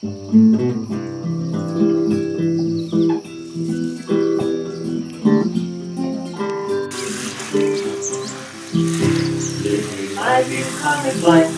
Living my bucolic life,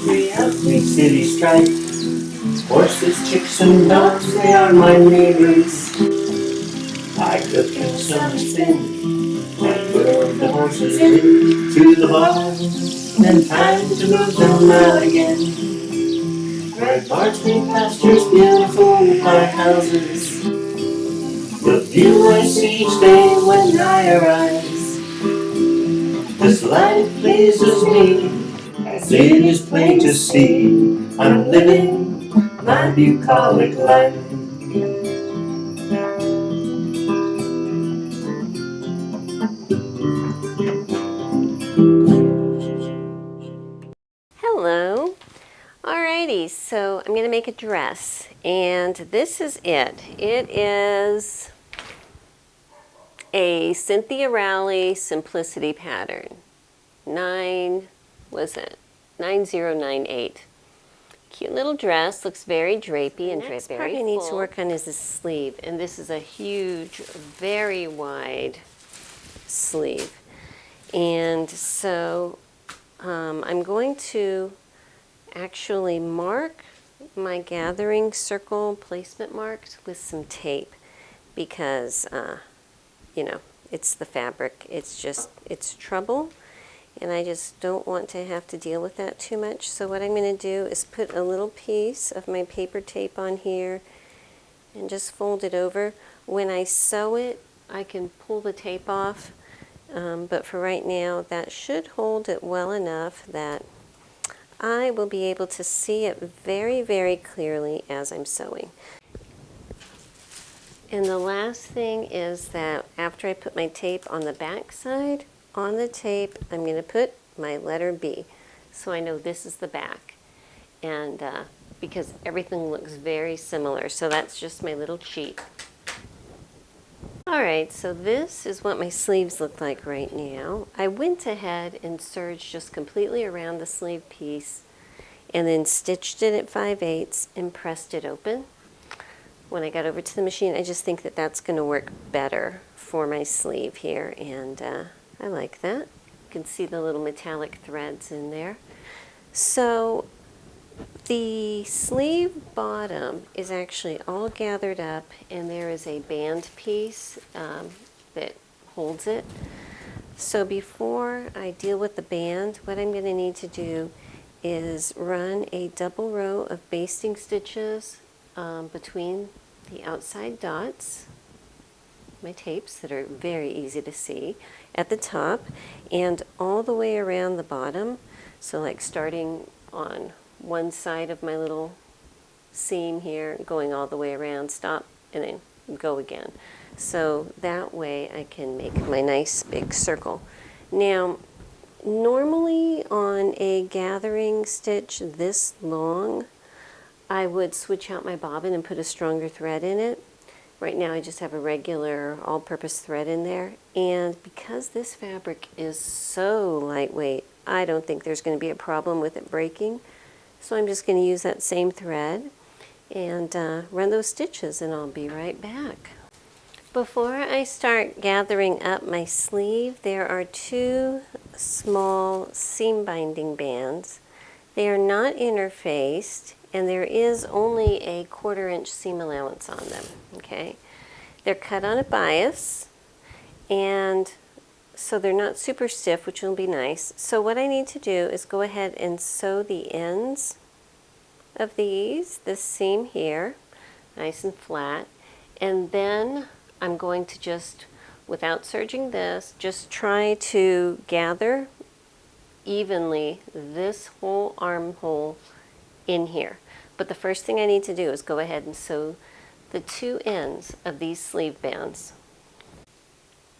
3 city stripe. Horses, chicks, and dogs, they are my neighbors. I cook and some spin, and put the horses into the barn. Then time to move them out again. Red parchment pastures, beautiful my houses. The view I see each day when I arise. This life pleases me, as it is plain to see. I'm living my bucolic life. Hello. Alrighty, so I'm going to make a dress, and this is it. It is a Cynthia Rowley Simplicity pattern. 9098. Cute little dress, looks very drapey and very full. The next part I need to work on is the sleeve, and this is a huge, very wide sleeve. And so I'm going to actually mark my gathering circle placement marks with some tape because, you know, it's the fabric. It's trouble, and I just don't want to have to deal with that too much. So what I'm going to do is put a little piece of my paper tape on here and just fold it over. When I sew it, I can pull the tape off, but for right now, that should hold it well enough that I will be able to see it very, very clearly as I'm sewing. And the last thing is that after I put my tape on the back side, on the tape, I'm going to put my letter B. So I know this is the back. And because everything looks very similar. So that's just my little cheat. Alright, so this is what my sleeves look like right now. I went ahead and serged just completely around the sleeve piece and then stitched it at 5/8 and pressed it open. When I got over to the machine, I just think that that's going to work better for my sleeve here, and I like that. You can see the little metallic threads in there. So the sleeve bottom is actually all gathered up, and there is a band piece that holds it. So before I deal with the band, what I'm going to need to do is run a double row of basting stitches between the outside dots, my tapes that are very easy to see, at the top and all the way around the bottom. So like starting on one side of my little seam here, going all the way around, stop, and then go again. So that way I can make my nice big circle. Now, normally on a gathering stitch this long, I would switch out my bobbin and put a stronger thread in it. Right now I just have a regular all-purpose thread in there, and because this fabric is so lightweight, I don't think there's going to be a problem with it breaking. So I'm just going to use that same thread and run those stitches, and I'll be right back. Before I start gathering up my sleeve, there are 2 small seam binding bands. They are not interfaced, and there is only a 1/4 inch seam allowance on them, okay? They're cut on a bias, and so they're not super stiff, which will be nice. So what I need to do is go ahead and sew the ends of this seam here, nice and flat, and then I'm going to just, without serging this, just try to gather evenly this whole armhole in here. But the first thing I need to do is go ahead and sew the 2 ends of these sleeve bands.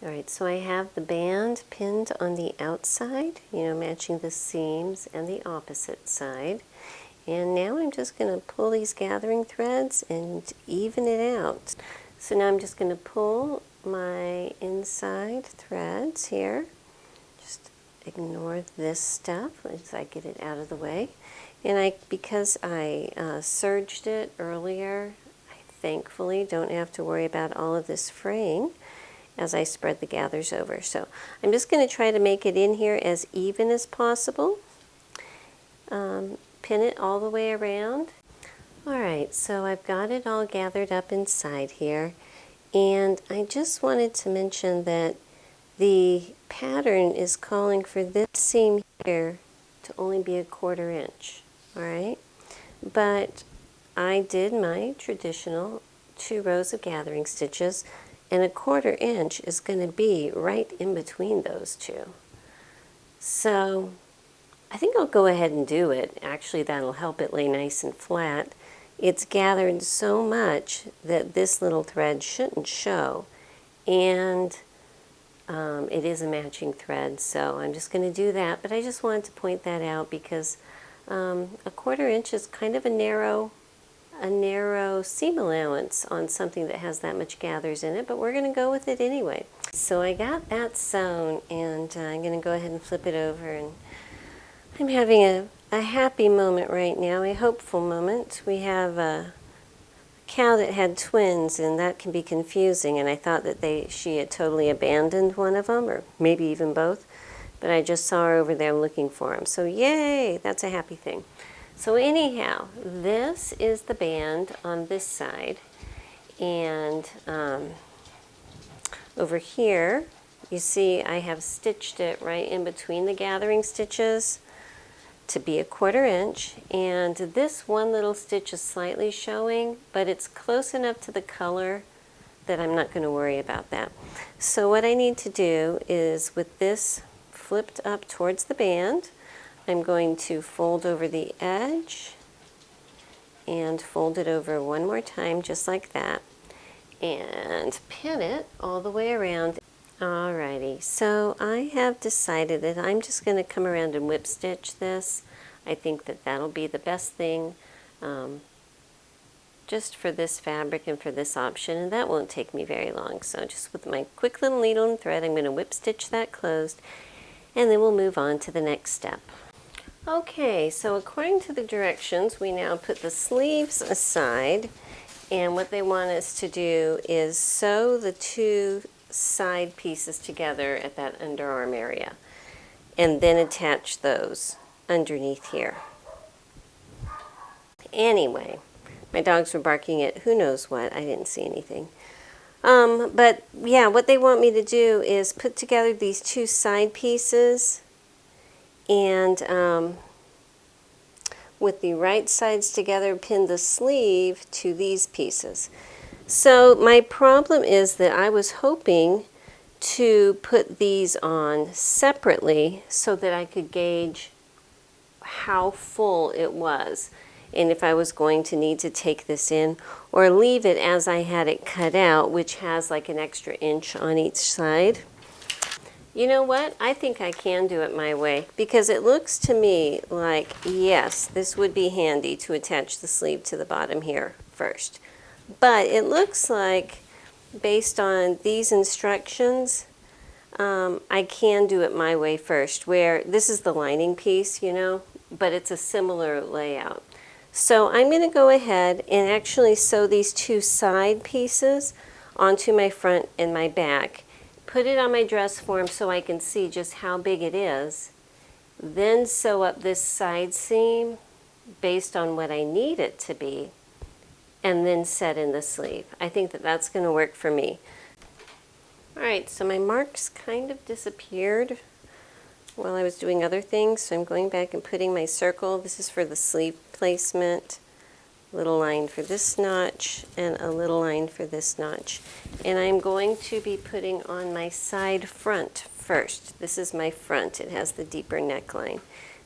Alright, so I have the band pinned on the outside, you know, matching the seams, and the opposite side. And now I'm just going to pull these gathering threads and even it out. So now I'm just going to pull my inside threads here. Just ignore this stuff as I get it out of the way. And because I serged it earlier, I thankfully don't have to worry about all of this fraying as I spread the gathers over. So I'm just going to try to make it in here as even as possible. Pin it all the way around. Alright, so I've got it all gathered up inside here, and I just wanted to mention that the pattern is calling for this seam here to only be 1/4 inch, alright? But I did my traditional 2 rows of gathering stitches, and 1/4 inch is going to be right in between those two. So I think I'll go ahead and do it. Actually, that'll help it lay nice and flat. It's gathered so much that this little thread shouldn't show, and it is a matching thread, so I'm just going to do that. But I just wanted to point that out because 1/4 inch is kind of a narrow seam allowance on something that has that much gathers in it, but we're going to go with it anyway. So I got that sewn, and I'm going to go ahead and flip it over, and I'm having a happy moment right now, a hopeful moment. We have a cow that had twins, and that can be confusing, and I thought that she had totally abandoned one of them, or maybe even both, but I just saw her over there looking for him. So yay, that's a happy thing. So anyhow, this is the band on this side, and over here, you see I have stitched it right in between the gathering stitches to be 1/4 inch, and this one little stitch is slightly showing, but it's close enough to the color that I'm not going to worry about that. So what I need to do is, with this flipped up towards the band, I'm going to fold over the edge and fold it over one more time just like that, and pin it all the way around. Alrighty, so I have decided that I'm just going to come around and whip stitch this. I think that that'll be the best thing just for this fabric and for this option, and that won't take me very long. So just with my quick little needle and thread, I'm going to whip stitch that closed, and then we'll move on to the next step. Okay, so according to the directions, we now put the sleeves aside, and what they want us to do is sew the 2 side pieces together at that underarm area, and then attach those underneath here. Anyway, my dogs were barking at who knows what. I didn't see anything. But yeah, what they want me to do is put together these 2 side pieces, and with the right sides together, pin the sleeve to these pieces. So my problem is that I was hoping to put these on separately so that I could gauge how full it was, and if I was going to need to take this in or leave it as I had it cut out, which has like an extra inch on each side. You know what? I think I can do it my way, because it looks to me like, yes, this would be handy to attach the sleeve to the bottom here first. But it looks like, based on these instructions, I can do it my way first, where this is the lining piece, you know, but it's a similar layout. So I'm going to go ahead and actually sew these 2 side pieces onto my front and my back, put it on my dress form so I can see just how big it is, then sew up this side seam based on what I need it to be, and then set in the sleeve. I think that that's going to work for me. Alright, so my marks kind of disappeared while I was doing other things, so I'm going back and putting my circle. This is for the sleeve placement. Little line for this notch and a little line for this notch. And I'm going to be putting on my side front first. This is my front. It has the deeper neckline.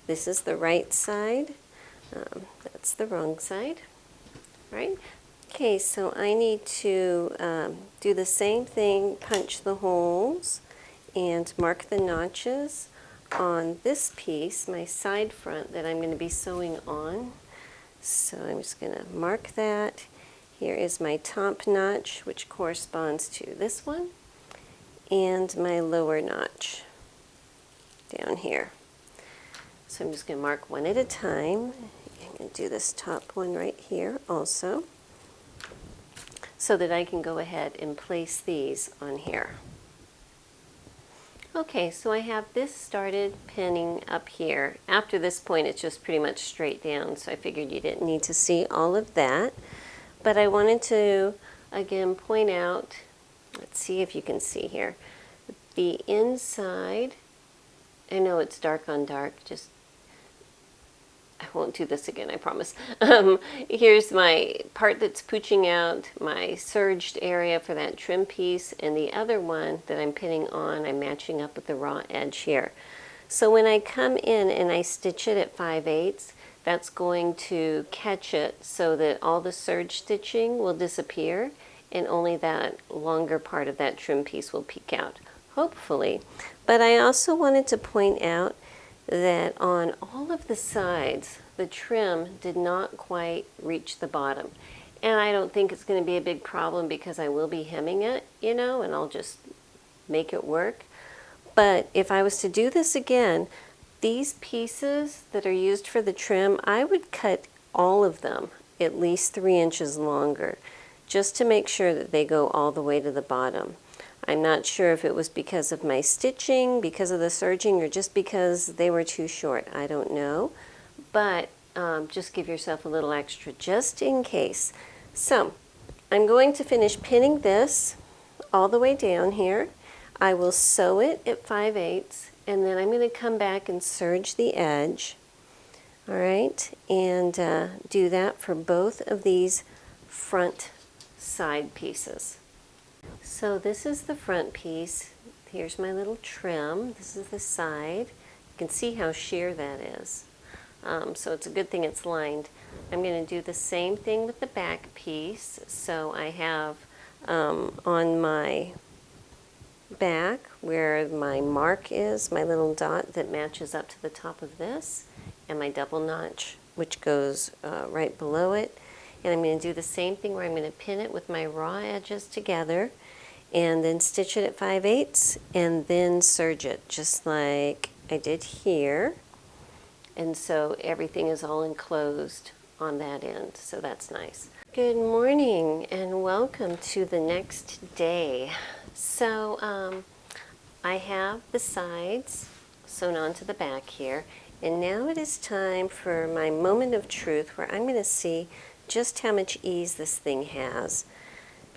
This is the right side. That's the wrong side. Right? Okay, so I need to do the same thing, punch the holes and mark the notches on this piece, my side front, that I'm going to be sewing on. So I'm just going to mark that. Here is my top notch, which corresponds to this one, and my lower notch down here. So I'm just going to mark one at a time, And do this top one right here also, so that I can go ahead and place these on here. Okay, so I have this started pinning up here. After this point, it's just pretty much straight down, so I figured you didn't need to see all of that. But I wanted to, again, point out, let's see if you can see here, the inside. I know it's dark on dark, just, I won't do this again, I promise. Here's my part that's pooching out, my serged area for that trim piece, and the other one that I'm pinning on, I'm matching up with the raw edge here. So when I come in and I stitch it at 5/8, that's going to catch it so that all the serge stitching will disappear and only that longer part of that trim piece will peek out, hopefully. But I also wanted to point out that on all of the sides, the trim did not quite reach the bottom. And I don't think it's going to be a big problem because I will be hemming it, you know, and I'll just make it work. But if I was to do this again, these pieces that are used for the trim, I would cut all of them at least 3 inches longer, just to make sure that they go all the way to the bottom. I'm not sure if it was because of my stitching, because of the serging, or just because they were too short. I don't know, but just give yourself a little extra just in case. So I'm going to finish pinning this all the way down here. I will sew it at 5/8, and then I'm going to come back and serge the edge. All right, and do that for both of these front side pieces. So this is the front piece. Here's my little trim. This is the side. You can see how sheer that is. So it's a good thing it's lined. I'm going to do the same thing with the back piece. So I have on my back where my mark is, my little dot that matches up to the top of this, and my double notch which goes right below it. And I'm going to do the same thing where I'm going to pin it with my raw edges together and then stitch it at 5/8 and then serge it just like I did here. And so everything is all enclosed on that end, so that's nice. Good morning and welcome to the next day. So I have the sides sewn onto the back here, and now it is time for my moment of truth where I'm going to see just how much ease this thing has.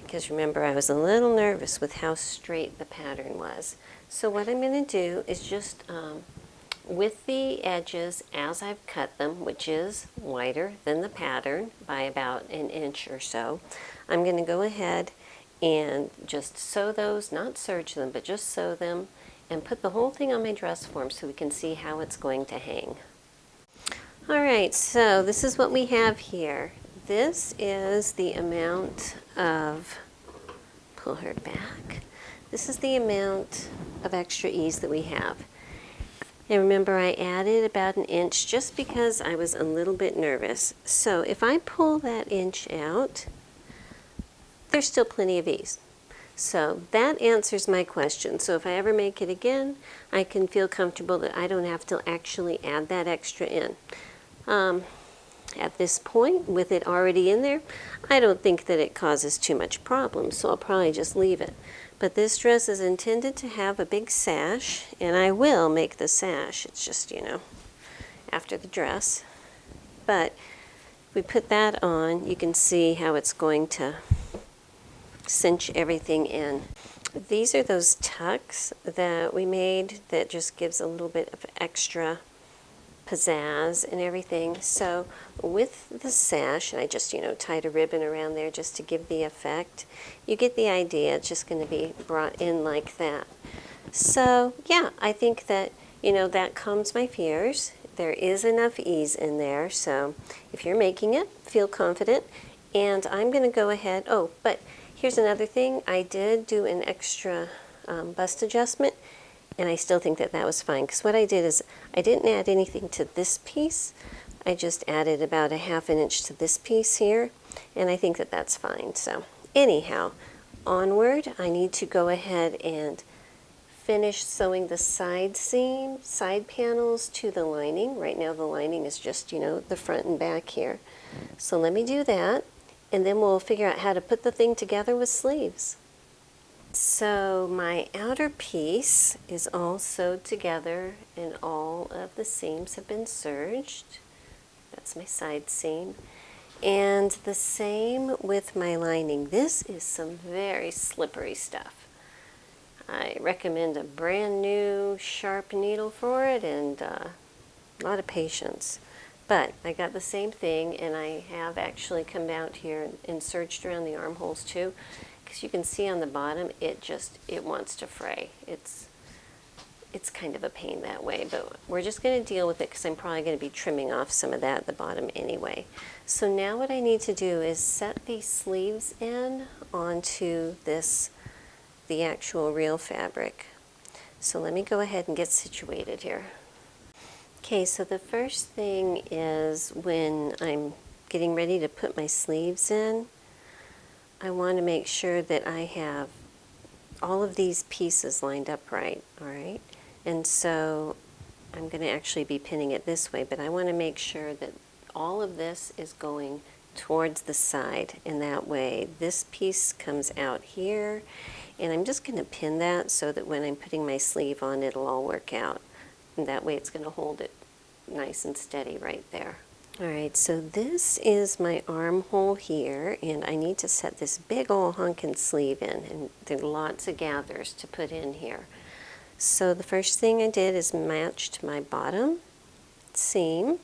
Because remember, I was a little nervous with how straight the pattern was. So what I'm going to do is just with the edges as I've cut them, which is wider than the pattern by about an inch or so, I'm going to go ahead and just sew those, not serge them, but just sew them and put the whole thing on my dress form so we can see how it's going to hang. All right, so this is what we have here. This is the amount of, pull her back, this is the amount of extra ease that we have. And remember, I added about an inch just because I was a little bit nervous. So if I pull that inch out, there's still plenty of ease. So that answers my question. So if I ever make it again, I can feel comfortable that I don't have to actually add that extra in. At this point, with it already in there, I don't think that it causes too much problem, so I'll probably just leave it. But this dress is intended to have a big sash, and I will make the sash. It's just, you know, after the dress. But if we put that on, you can see how it's going to cinch everything in. These are those tucks that we made that just gives a little bit of extra pizzazz and everything. So with the sash, and I just, you know, tied a ribbon around there just to give the effect, you get the idea. It's just going to be brought in like that. So yeah, I think that, you know, that calms my fears. There is enough ease in there, so if you're making it, feel confident. And I'm going to go ahead, oh, but here's another thing. I did do an extra bust adjustment, and I still think that that was fine, because what I did is I didn't add anything to this piece. I just added about a ½ inch to this piece here, and I think that that's fine. So anyhow, onward, I need to go ahead and finish sewing the side panels to the lining. Right now the lining is just, you know, the front and back here. So let me do that, and then we'll figure out how to put the thing together with sleeves. So my outer piece is all sewed together and all of the seams have been serged. That's my side seam. And the same with my lining. This is some very slippery stuff. I recommend a brand new sharp needle for it and a lot of patience. But I got the same thing, and I have actually come out here and serged around the armholes too. Because you can see on the bottom, it wants to fray. It's kind of a pain that way, but we're just going to deal with it because I'm probably going to be trimming off some of that at the bottom anyway. So now what I need to do is set these sleeves in onto the actual real fabric. So let me go ahead and get situated here. Okay, so the first thing is when I'm getting ready to put my sleeves in, I want to make sure that I have all of these pieces lined up right, all right? And so I'm going to actually be pinning it this way, but I want to make sure that all of this is going towards the side, and that way this piece comes out here, and I'm just going to pin that so that when I'm putting my sleeve on, it'll all work out. And that way it's going to hold it nice and steady right there. Alright, so this is my armhole here, and I need to set this big ol' hunkin' sleeve in, and there are lots of gathers to put in here. So the first thing I did is matched my bottom seam,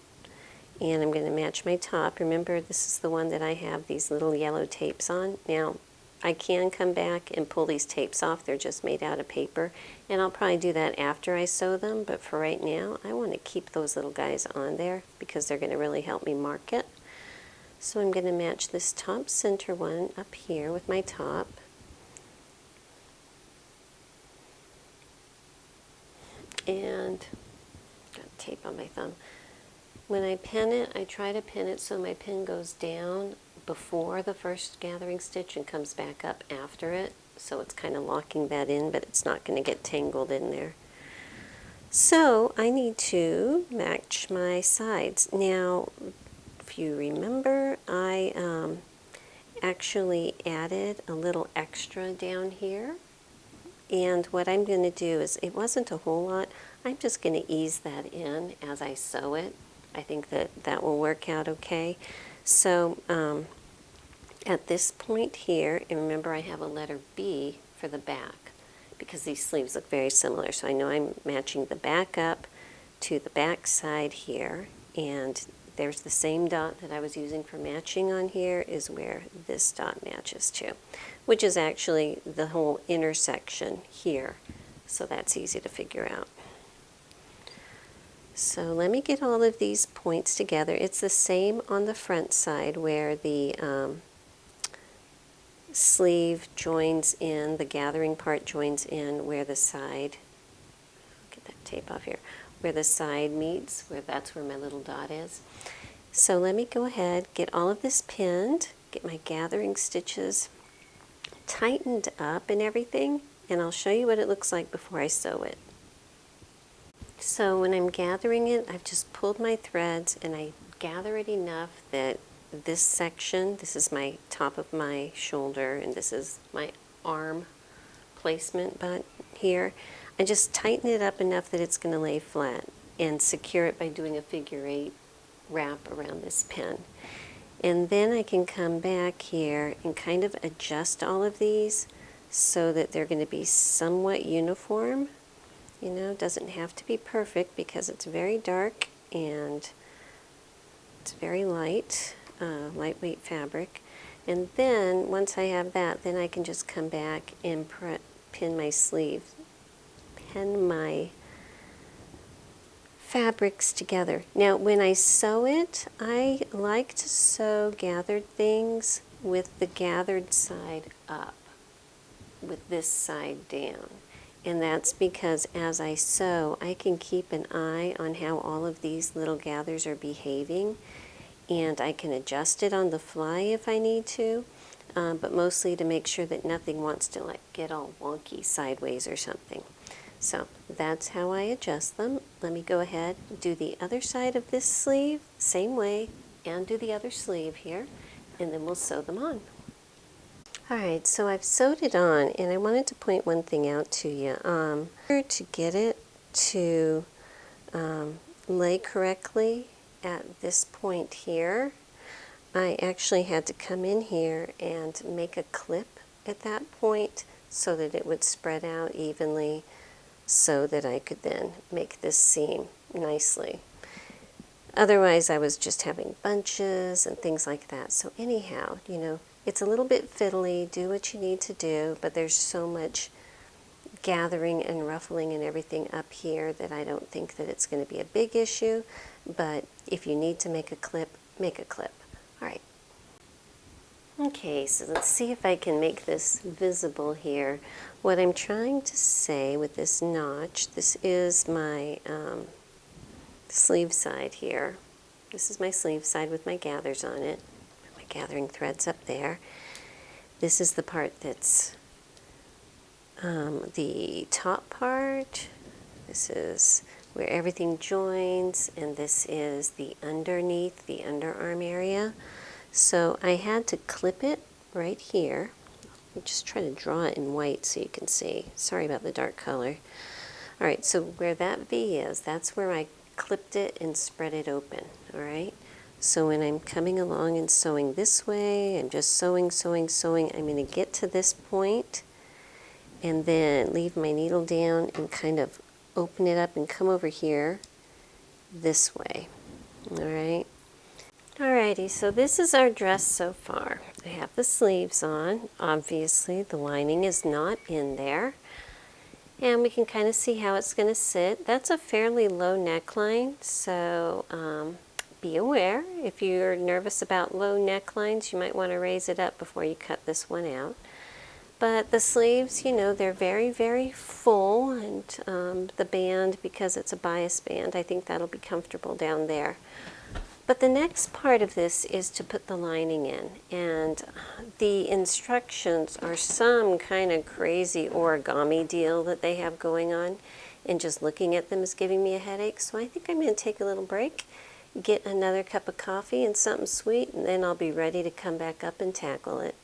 and I'm going to match my top. Remember, this is the one that I have these little yellow tapes on. Now, I can come back and pull these tapes off. They're just made out of paper, and I'll probably do that after I sew them, but for right now I want to keep those little guys on there because they're going to really help me mark it. So I'm going to match this top center one up here with my top. And got tape on my thumb. When I pin it, I try to pin it so my pin goes down before the first gathering stitch and comes back up after it, so it's kind of locking that in, but it's not going to get tangled in there. So I need to match my sides. Now, if you remember, I actually added a little extra down here, and what I'm going to do is, it wasn't a whole lot, I'm just going to ease that in as I sew it. I think that will work out okay. So at this point here, and remember I have a letter B for the back because these sleeves look very similar. So I know I'm matching the back up to the back side here, and there's the same dot that I was using for matching on here is where this dot matches to, which is actually the whole intersection here. So that's easy to figure out. So let me get all of these points together. It's the same on the front side where the sleeve joins in, the gathering part joins in where the side, get that tape off here, where the side meets, that's where my little dot is. So let me go ahead, get all of this pinned, get my gathering stitches tightened up and everything, and I'll show you what it looks like before I sew it. So when I'm gathering it, I've just pulled my threads and I gather it enough that this section, this is my top of my shoulder and this is my arm placement but here, I just tighten it up enough that it's going to lay flat and secure it by doing a figure 8 wrap around this pin. And then I can come back here and kind of adjust all of these so that they're going to be somewhat uniform. You know, it doesn't have to be perfect because it's very dark and it's very light, lightweight fabric. And then once I have that, then I can just come back and pin my sleeve, pin my fabrics together. Now when I sew it, I like to sew gathered things with the gathered side up, with this side down. And that's because as I sew, I can keep an eye on how all of these little gathers are behaving, and I can adjust it on the fly if I need to, but mostly to make sure that nothing wants to like get all wonky sideways or something. So that's how I adjust them. Let me go ahead and do the other side of this sleeve, same way, and do the other sleeve here, and then we'll sew them on. Alright, so I've sewed it on, and I wanted to point one thing out to you. To get it to lay correctly at this point here, I actually had to come in here and make a clip at that point so that it would spread out evenly so that I could then make this seam nicely. Otherwise, I was just having bunches and things like that. So anyhow, you know, it's a little bit fiddly, do what you need to do, but there's so much gathering and ruffling and everything up here that I don't think that it's going to be a big issue. But if you need to make a clip, make a clip. All right. Okay, so let's see if I can make this visible here. What I'm trying to say with this notch, this is my sleeve side here. This is my sleeve side with my gathers on it. My gathering threads up there. This is the part that's the top part. This is where everything joins, and this is the underneath, the underarm area. So I had to clip it right here. I'll just try to draw it in white so you can see. Sorry about the dark color. All right, so where that V is, that's where I clipped it and spread it open, all right? So when I'm coming along and sewing this way, I'm just sewing, sewing, sewing. I'm going to get to this point and then leave my needle down and kind of open it up and come over here this way, all right? Alrighty, so this is our dress so far. I have the sleeves on. Obviously, the lining is not in there. And we can kind of see how it's going to sit. That's a fairly low neckline, so be aware. If you're nervous about low necklines, you might want to raise it up before you cut this one out. But the sleeves, you know, they're very, very full, and the band, because it's a bias band, I think that'll be comfortable down there. But the next part of this is to put the lining in, and the instructions are some kind of crazy origami deal that they have going on, and just looking at them is giving me a headache. So I think I'm going to take a little break, get another cup of coffee and something sweet, and then I'll be ready to come back up and tackle it.